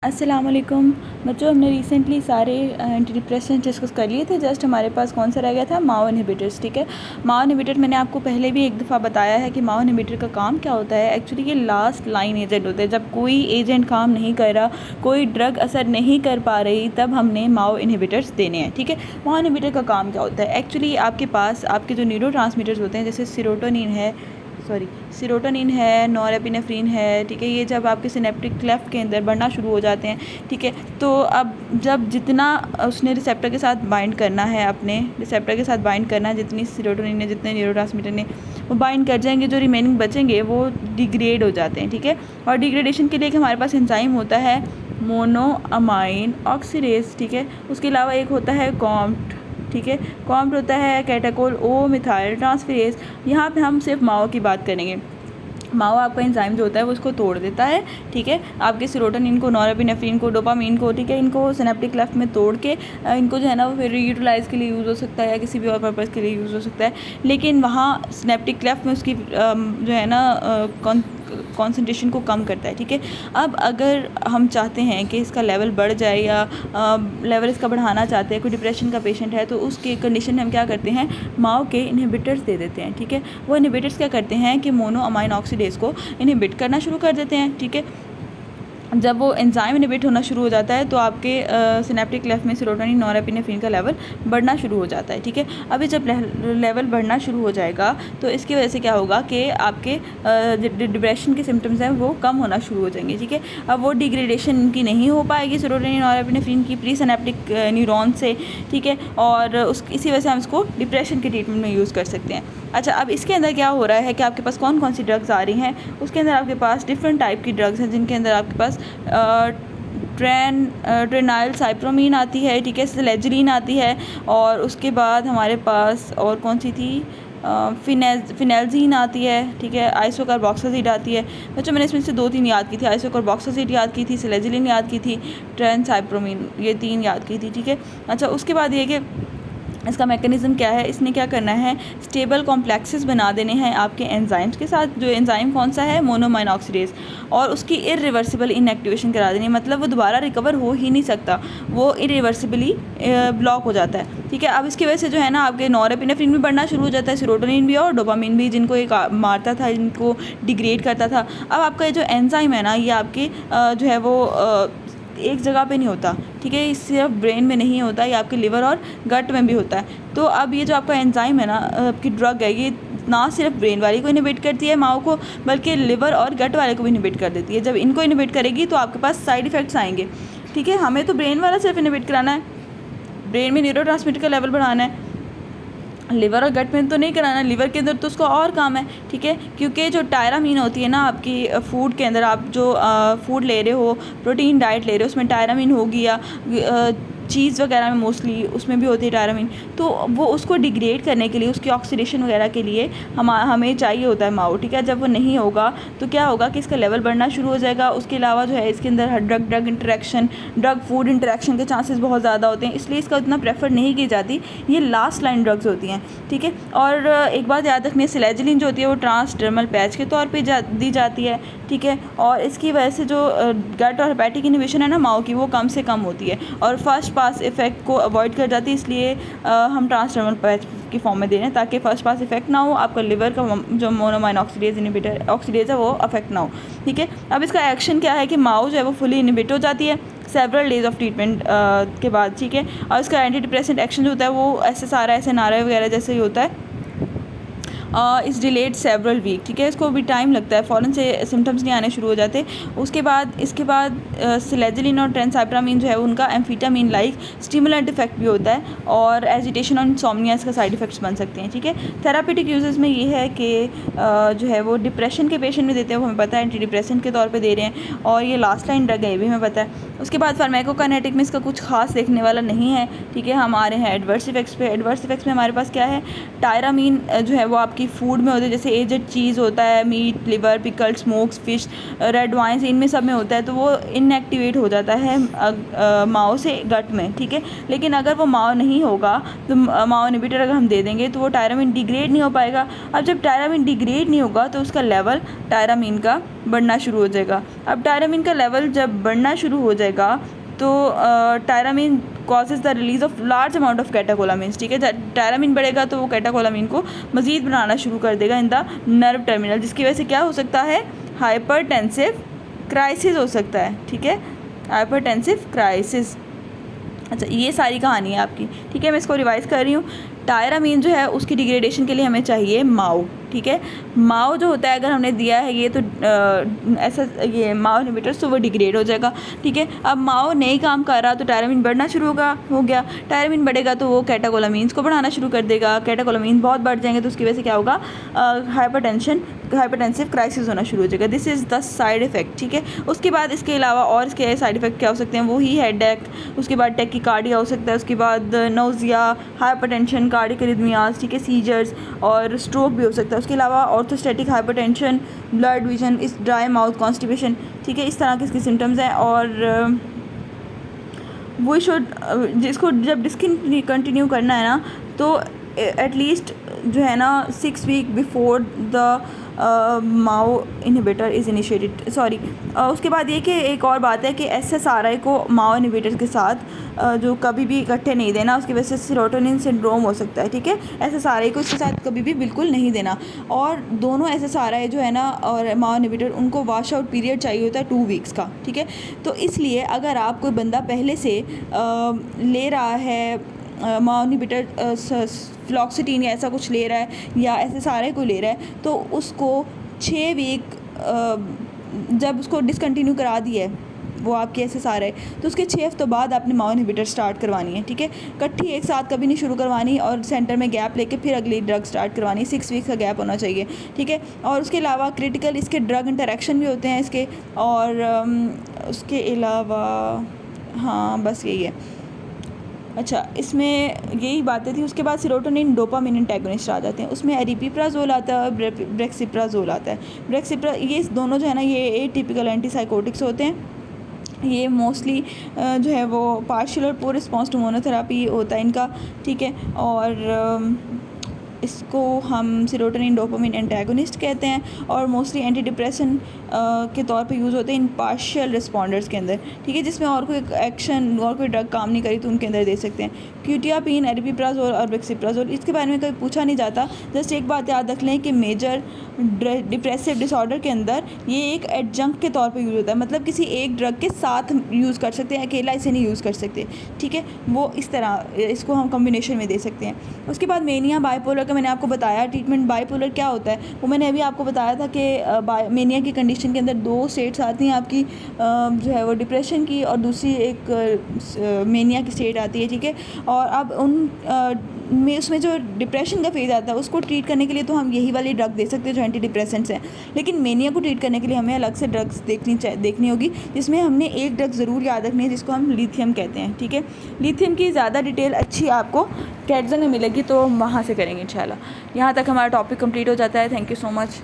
अस्सलाम वालेकुम बच्चों, हमने रिसेंटली सारे एंटी डिप्रेसेंट डिस्कस कर लिए थे। जस्ट हमारे पास कौन सा रह गया था, माओ इनहिबिटर्स। ठीक है, माओ इनहिबिटर मैंने आपको पहले भी एक दफ़ा बताया है कि माओ इनहिबिटर का काम क्या होता है। एक्चुअली ये लास्ट लाइन एजेंट होते हैं। जब कोई एजेंट काम नहीं कर रहा, कोई ड्रग असर नहीं कर पा रही, तब हमने माओ इनहिबिटर्स देने हैं। ठीक है, माओ इनहिबिटर का काम क्या होता है। एक्चुअली आपके पास आपके जो न्यूरोट्रांसमीटर्स होते हैं, जैसे सीरोटोनिन है, नॉरएपिनेफ्रिन है। ठीक है, ये जब आपके सिनेप्टिक क्लेफ्ट के अंदर बढ़ना शुरू हो जाते हैं, ठीक है, तो अब जब जितना उसने रिसेप्टर के साथ बाइंड करना है, अपने रिसेप्टर के साथ बाइंड करना है, जितनी सीरोटोनिन ने, जितने न्यूरोट्रांसमीटर ने, वो बाइंड कर जाएंगे। जो रिमेनिंग बचेंगे वो डिग्रेड हो जाते हैं। ठीक है, और डिग्रेडेशन के लिए हमारे पास एंजाइम होता है मोनोअमाइन ऑक्सीडेज। ठीक है, उसके अलावा एक होता है कॉम्ट। ठीक है, कॉम्ट होता है कैटाकोल ओ मिथाइल ट्रांसफेरेज। यहाँ पे हम सिर्फ माओ की बात करेंगे। माओ आपका एंजाइम जो होता है वो इसको तोड़ देता है। ठीक है, आपके सीरोटोनिन को, नॉरएपिनेफ्रिन को, डोपामीन को, ठीक है, इनको सिनेप्टिक क्लेफ्ट में तोड़ के इनको जो है ना वो फिर यूटिलाइज़ के लिए यूज़ हो सकता है या किसी भी और पर्पज़ के लिए यूज़ हो सकता है। लेकिन वहाँ सिनेप्टिक क्लेफ्ट में उसकी जो है ना कॉन्सेंट्रेशन को कम करता है। ठीक है, अब अगर हम चाहते हैं कि इसका लेवल बढ़ जाए या लेवल इसका बढ़ाना चाहते हैं, कोई डिप्रेशन का पेशेंट है, तो उसके कंडीशन में हम क्या करते हैं, माओ के इनहिबिटर्स दे देते हैं। ठीक है, वो इनहिबिटर्स क्या करते हैं कि मोनोअमाइन ऑक्सीडेज को इनहिबिट करना शुरू कर देते हैं। ठीक है, जब वो एंजाइम इनहिबिट होना शुरू हो जाता है तो आपके सिनेप्टिक क्लेफ्ट में सीरोटोनिन, नॉरएपिनेफ्रिन का लेवल बढ़ना शुरू हो जाता है। ठीक है, अभी जब लेवल बढ़ना शुरू हो जाएगा तो इसकी वजह से क्या होगा कि आपके डिप्रेशन के सिम्टम्स हैं वो कम होना शुरू हो जाएंगे। ठीक है, अब वो डिग्रेडेशन इनकी नहीं हो पाएगी सीरोटोनिन, नॉरएपिनेफ्रिन की प्री सिनेप्टिक न्यूरॉन से। ठीक है, और इसी वजह से हम इसको डिप्रेशन के ट्रीटमेंट में यूज़ कर सकते हैं। अच्छा, अब इसके अंदर क्या हो रहा है कि आपके पास कौन कौन सी ड्रग्स आ रही हैं। उसके अंदर आपके पास डिफरेंट टाइप की ड्रग्स हैं, जिनके अंदर आपके पास ट्रेनाइल साइप्रोमीन आती है। ठीक है, सिलेजरीन आती है, और उसके बाद हमारे पास और कौन सी थी, फिनेल्जीन आती है। ठीक है, आइसोकार्बोक्साजिड आती है। बच्चों, मैंने इसमें से 2-3 याद की थी। आइसोकार्बोक्साजिड याद की थी, सिलेजरीन याद की थी, ट्रेनसाइप्रोमीन, ये 3 याद की थी। ठीक है, अच्छा, उसके बाद ये कि इसका मैकेनिज़्म क्या है। इसने क्या करना है, स्टेबल कॉम्प्लेक्सेस बना देने हैं आपके एंजाइम्स के साथ। जो एंजाइम कौन सा है, मोनोअमाइन ऑक्सीडेज, और उसकी इरिवर्सिबल इनएक्टिवेशन करा देनी है। मतलब वो दोबारा रिकवर हो ही नहीं सकता, वो इरिवर्सिबली ब्लॉक हो जाता है। ठीक है, अब इसकी वजह से जो है ना आपके नॉरएपिनेफ्रिन भी बढ़ना शुरू हो जाता है, सीरोटोनिन भी और डोपामीन भी, जिनको एक मारता था, जिनको डिग्रेड करता था। अब आपका ये जो एंजाइम है ना, ये आपके जो है वो एक जगह पे नहीं होता। ठीक है, सिर्फ ब्रेन में नहीं होता, ये आपके लिवर और गट में भी होता है। तो अब ये जो आपका एंजाइम है ना, आपकी ड्रग है, ये ना सिर्फ ब्रेन वाले को इनहिबिट करती है, माओ को, बल्कि लिवर और गट वाले को भी इनहिबिट कर देती है। जब इनको इनहिबिट करेगी तो आपके पास साइड इफ़ेक्ट्स आएंगे। ठीक है, हमें तो ब्रेन वाला सिर्फ इनहिबिट कराना है, ब्रेन में न्यूरोट्रांसमीटर का लेवल बढ़ाना है, लिवर और गट में तो नहीं कराना। लिवर के अंदर तो उसका और काम है। ठीक है, क्योंकि जो टायरामीन होती है ना आपकी फूड के अंदर, आप जो फूड ले रहे हो, प्रोटीन डाइट ले रहे हो, उसमें टायरामीन होगी, या चीज़ वगैरह में मोस्टली उसमें भी होती है टायरामीन। तो वो उसको डिग्रेड करने के लिए, उसकी ऑक्सीडेशन वगैरह के लिए हमें चाहिए होता है माओ। ठीक है, जब वो नहीं होगा तो क्या होगा कि इसका लेवल बढ़ना शुरू हो जाएगा। उसके अलावा जो है इसके अंदर drug interaction, drug food interaction के चांसेस बहुत ज़्यादा होते हैं, इसलिए इसका उतना प्रेफर नहीं की जाती। ये लास्ट लाइन ड्रग्स होती हैं। ठीक है, और एक बात याद रखनी है, सिलेजलिन जो होती है वो ट्रांसडर्मल पैच के तौर पे दी जाती है। ठीक है, और इसकी वजह से जो गट और हेपेटिक इनहिबिशन है ना माओ की, वो कम से कम होती है और फर्स्ट पास इफेक्ट को अवॉइड कर जाती है। इसलिए हम ट्रांसडर्मल पैच की फॉर्म में दे रहे हैं, ताकि फर्स्ट पास इफेक्ट ना हो, आपका लिवर का जो मोनोअमाइन ऑक्सीडेज है वो अफेक्ट ना हो। ठीक है, अब इसका एक्शन क्या है कि माओ जो है वो फुली इनहिबिट हो जाती है सेवरल डेज ऑफ ट्रीटमेंट के बाद। ठीक है, और इसका एंटी डिप्रेसेंट एक्शन जो होता है वो SSRI वगैरह जैसे ही होता है। इस डिलेड सेवरल वीक। ठीक है, इसको भी टाइम लगता है, फ़ौरन से सिम्टम्स नहीं आने शुरू हो जाते। इसके बाद सिलेजलिन और ट्रेनसाइप्रामीन जो है उनका एम्फीटामीन लाइक स्टिमुलेंट इफेक्ट भी होता है, और एजिटेशन और इंसोम्निया इसका साइड इफेक्ट्स बन सकते हैं। ठीक है, थेरापेटिक यूजेस में ये है कि जो है वो डिप्रेशन के पेशेंट में देते हैं, वो हमें पता है एंटी डिप्रेसेंट के तौर पर दे रहे हैं, और ये लास्ट लाइन ड्रग है, ये भी हमें पता है। उसके बाद फार्माकोकाइनेटिक में इसका कुछ खास देखने वाला नहीं है। ठीक है, हम आ रहे हैं एडवर्स इफेक्ट्स पे। एडवर्स इफेक्ट्स में हमारे पास क्या है, टायरामीन जो है वो आपकी कि फ़ूड में होते हैं, जैसे एजेड चीज़ होता है, meat, liver, pickled, smokes, fish, red wines, इनमें सब में होता है, तो वो इनएक्टिवेट हो जाता है माओ से गट में, ठीक है। लेकिन अगर वो माओ नहीं होगा तो माओ इनहिबिटर अगर हम दे देंगे तो वो टायरामीन डिग्रेड नहीं हो पाएगा। अब जब टायरामीन डिग्रेड नहीं होगा तो उसका लेवल टायरामीन का बढ़ना शुरू हो जाएगा। अब टायरामीन का लेवल जब बढ़ना शुरू हो जाएगा तो tyramine causes the release of large amount of catecholamines, ठीक है। टायरामीन बढ़ेगा तो वो कैटाकोलामिन को मज़ीद बनाना शुरू कर देगा इन द नर्व टर्मिनल, जिसकी वजह से क्या हो सकता है, हाइपरटेंसिव क्राइसिस हो सकता है, ठीक है, हाइपरटेंसिव क्राइसिस। अच्छा, ये सारी कहानी है आपकी, ठीक है। मैं इसको रिवाइज़ कर रही हूँ। टायरामीन जो है उसकी डिग्रेडेशन के लिए हमें चाहिए माओ, ठीक है। माओ जो होता है अगर हमने दिया है ये तो ऐसा ये माओ इनहिबिटर, तो वो डिग्रेड हो जाएगा, ठीक है। अब माओ नहीं काम कर रहा तो टायरामीन बढ़ना शुरू हो गया। टायरामीन बढ़ेगा तो वो कैटाकोलामीन्स को बढ़ाना शुरू कर देगा। कैटाकोलामीन बहुत बढ़ जाएंगे तो उसकी वजह से क्या होगा, हाइपरटेंसिव क्राइसिस होना शुरू हो जाएगा। This is the side effect, ठीक है। उसके बाद इसके अलावा और इसके साइड इफ़ेक्ट क्या हो सकते हैं, वही हेडेक, उसके बाद टैकीकार्डिया हो सकता है, उसके बाद नोज़िया, हाइपरटेंशन, कार्डियक अरिथमियाज, ठीक है, सीजर्स और स्ट्रोक भी हो सकता है। उसके अलावा ऑर्थोस्टैटिक हाइपरटेंशन, ब्लड विजन, इस ड्राई माउथ, कॉन्स्टिपेशन, ठीक है, इस तरह के इसके सिम्टम्स हैं। और वो शुड जिसको जब डिसकंटिन्यू करना है ना तो एटलीस्ट जो है ना 6 week before the MAO inhibitor is initiated, sorry. उसके बाद ये कि एक और बात है कि SSRI को माओ इनहिबिटर के साथ जो कभी भी इकट्ठे नहीं देना, उसकी वजह से सेरोटोनिन सिंड्रोम हो सकता है, ठीक है। SSRI को इसके साथ कभी भी बिल्कुल नहीं देना। और दोनों SSRI जो है ना और माओ इनहिबिटर, उनको वॉश आउट पीरियड चाहिए होता है 2 वीक्स का, ठीक है। तो इसलिए अगर आप कोई बंदा पहले से ले रहा है माओ इनहिबिटर, फ्लॉक्सिटीन या ऐसा कुछ ले रहा है या SSRI को ले रहा है, तो उसको 6 वीक जब उसको डिसकंटिन्यू करा दिया है वो आपकी SSRI, तो उसके 6 हफ्तों बाद आपने माओ इनहिबिटर स्टार्ट करवानी है, ठीक है। इकट्ठी एक साथ कभी नहीं शुरू करवानी और सेंटर में गैप लेके फिर अगली ड्रग स्टार्ट करवानी। 6 वीक का गैप होना चाहिए, ठीक है। और उसके अलावा क्रिटिकल इसके ड्रग इंटरेक्शन भी होते हैं इसके, और उसके अलावा हाँ बस यही है। अच्छा, इसमें यही बातें थी। उसके बाद सेरोटोनिन डोपामिन एंटागोनिस्ट आ जाते हैं, उसमें एरिपीप्राजोल आता है और ब्रेक्सिप्राजोल आता है। ये दोनों जो है ना ये एटिपिकल एंटीसाइकोटिक्स होते हैं। ये मोस्टली जो है वो पार्शियल और पूर रिस्पॉन्स टू मोनोथेरापी होता है इनका, ठीक है। और इसको हम सेरोटोनिन डोपामिन एंटागोनिस्ट कहते हैं और मोस्टली एंटी डिप्रेशन के तौर पे यूज़ होते हैं इन पार्शियल रिस्पॉन्डर्स के अंदर, ठीक है, जिसमें और कोई एक्शन और कोई ड्रग काम नहीं करी तो उनके अंदर दे सकते हैं। क्यूटियापिन, एरिपीप्राजोल और ब्रेक्सिप्राजोल, इसके बारे में कभी पूछा नहीं जाता। जस्ट एक बात याद रख लें कि मेजर डिप्रेसिव डिसऑर्डर के अंदर ये एक एडजंक्ट के तौर पे यूज़ होता है, मतलब किसी एक ड्रग के साथ यूज़ कर सकते हैं, अकेला इसे नहीं यूज़ कर सकते, ठीक है। वो इस तरह इसको हम कॉम्बिनेशन में दे सकते हैं। उसके बाद मेनिया बाइपोलर का मैंने आपको बताया ट्रीटमेंट। बाइपोलर क्या होता है वो मैंने अभी आपको बताया था कि मेनिया की कंडीशन के अंदर 2 स्टेट्स आती हैं आपकी, जो है वो डिप्रेशन की और दूसरी एक मेनिया की स्टेट आती है, ठीक है। और अब में उसमें जो डिप्रेशन का फेज़ आता है उसको ट्रीट करने के लिए तो हम यही वाली ड्रग दे सकते हैं जो एंटी डिप्रेसेंट्स हैं, लेकिन मेनिया को ट्रीट करने के लिए हमें अलग से ड्रग्स देखनी होगी, जिसमें हमने एक ड्रग ज़रूर याद रखनी है जिसको हम लिथियम कहते हैं, ठीक है। लिथियम की ज़्यादा डिटेल अच्छी आपको कैटजन में मिलेगी तो वहाँ से करेंगे इंशाल्लाह। यहाँ तक हमारा टॉपिक कंप्लीट हो जाता है। Thank you so much.